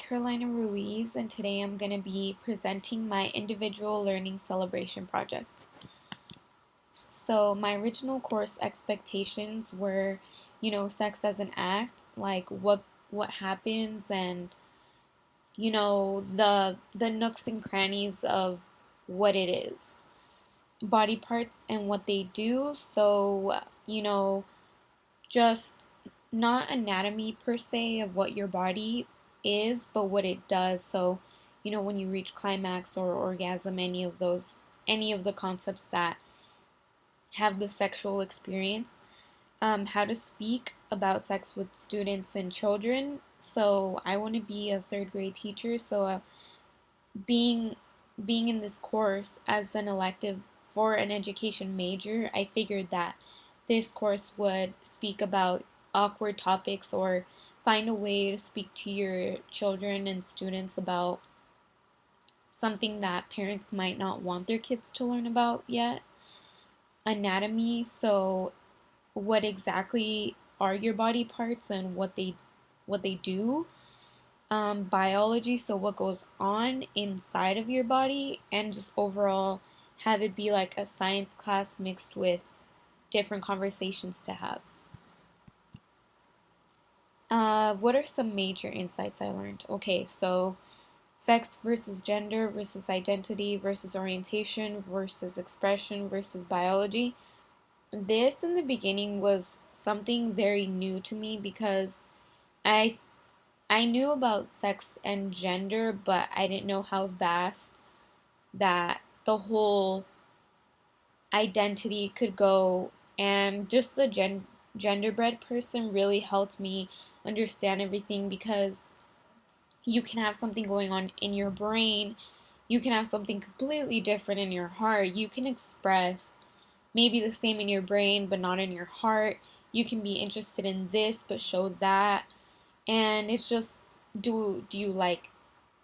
Carolina Ruiz, and today I'm going to be presenting my individual learning celebration project. So, my original course expectations were, sex as an act, like what happens and the nooks and crannies of what it is. Body parts and what they do. So, just not anatomy per se of what your body is, but what it does. So, when you reach climax or orgasm, any of the concepts that have the sexual experience, how to speak about sex with students and children. So, I want to be a third grade teacher. So, being being in this course as an elective for an education major, I figured that this course would speak about awkward topics or find a way to speak to your children and students about something that parents might not want their kids to learn about yet. Anatomy, so what exactly are your body parts and what they do. Biology, so what goes on inside of your body, and just overall have it be like a science class mixed with different conversations to have. What are some major insights I learned? Okay, so sex versus gender versus identity versus orientation versus expression versus biology. This in the beginning was something very new to me because I I knew about sex and gender, but I didn't know how vast that the whole identity could go. And just the genderbread person really helped me understand everything because you can have something going on in your brain, you can have something completely different in your heart, you can express maybe the same in your brain but not in your heart, you can be interested in this but show that. And it's just, do you like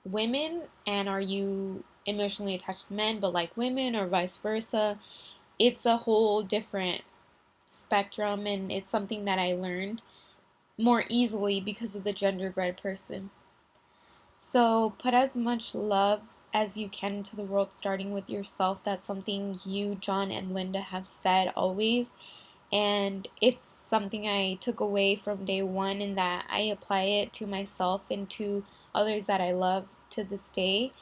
women, and are you emotionally attached to men but like women, or vice versa? It's a whole different spectrum, and it's something that I learned more easily because of the genderbread person. So put as much love as you can into the world, starting with yourself. That's something you, John, and Linda have said always, and it's something I took away from day one, and that I apply it to myself and to others that I love to this day.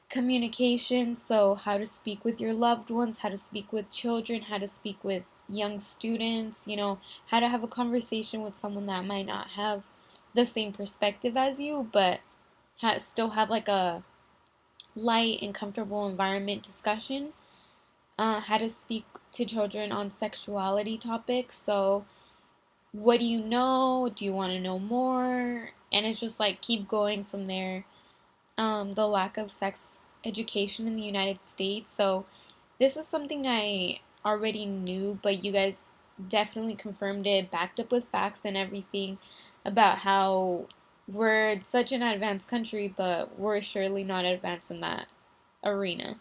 Communication, so how to speak with your loved ones, how to speak with children, how to speak with young students, how to have a conversation with someone that might not have the same perspective as you, but still have like a light and comfortable environment discussion. How to speak to children on sexuality topics. So, what do you know? Do you want to know more? And it's just like keep going from there. The lack of sex education in the United States. So, this is something I already knew, but you guys definitely confirmed it, backed up with facts and everything about how we're such an advanced country, but we're surely not advanced in that arena.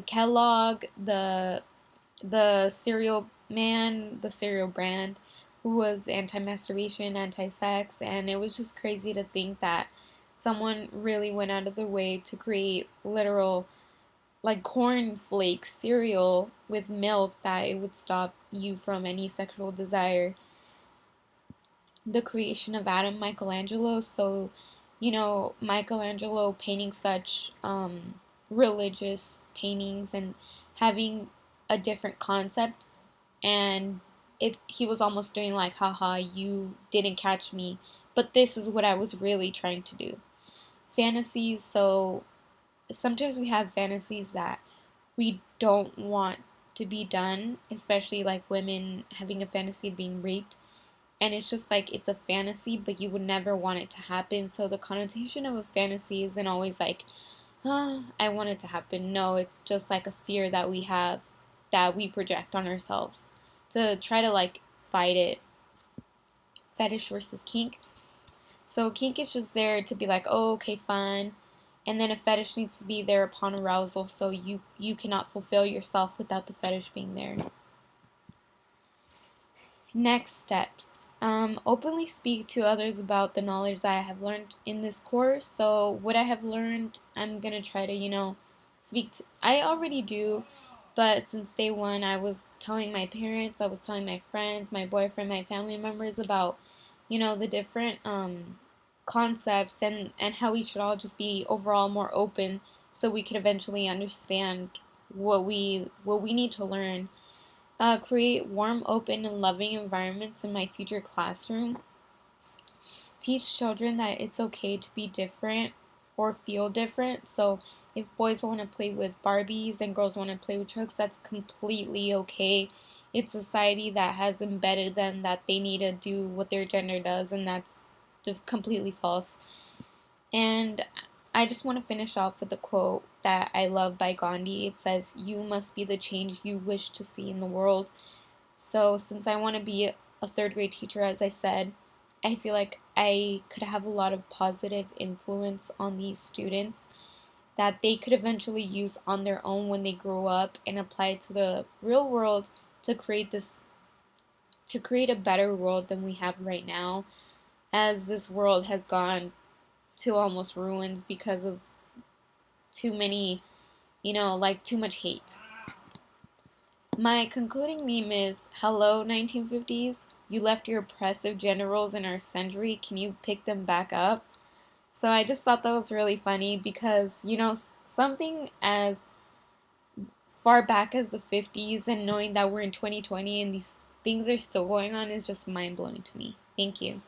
Kellogg, the cereal man, the cereal brand, who was anti-masturbation, anti-sex, and it was just crazy to think that someone really went out of their way to create literal like cornflake cereal with milk that it would stop you from any sexual desire. The creation of Adam Michelangelo, so Michelangelo painting such religious paintings and having a different concept, and he was almost doing like, haha, you didn't catch me, but this is what I was really trying to do. Fantasies, so sometimes we have fantasies that we don't want to be done, especially like women having a fantasy of being raped, and it's just like it's a fantasy but you would never want it to happen. So the connotation of a fantasy isn't always like, I want it to happen. No, it's just like a fear that we have, that we project on ourselves to try to like fight it. Fetish versus kink. So kink is just there to be like, oh, okay, fun. And then a fetish needs to be there upon arousal, so you cannot fulfill yourself without the fetish being there. Next steps. Openly speak to others about the knowledge that I have learned in this course. So what I have learned, I'm gonna try to, speak to. I already do, but since day one, I was telling my parents, I was telling my friends, my boyfriend, my family members about, the different concepts and how we should all just be overall more open, so we could eventually understand what we need to learn. Create warm, open, and loving environments in my future classroom. Teach children that it's okay to be different or feel different. So, if boys want to play with Barbies and girls want to play with trucks, that's completely okay. It's society that has embedded them that they need to do what their gender does, and that's completely false. And I just want to finish off with a quote that I love by Gandhi. It says, "You must be the change you wish to see in the world." So, since I want to be a third grade teacher, as I said, I feel like I could have a lot of positive influence on these students that they could eventually use on their own when they grow up and apply it to the real world to create a better world than we have right now, as this world has gone to almost ruins because of too many, like too much hate. My concluding meme is, "Hello, 1950s. You left your oppressive gender roles in our century. Can you pick them back up?" So I just thought that was really funny because, something as far back as the 50s and knowing that we're in 2020 and these things are still going on is just mind blowing to me. Thank you.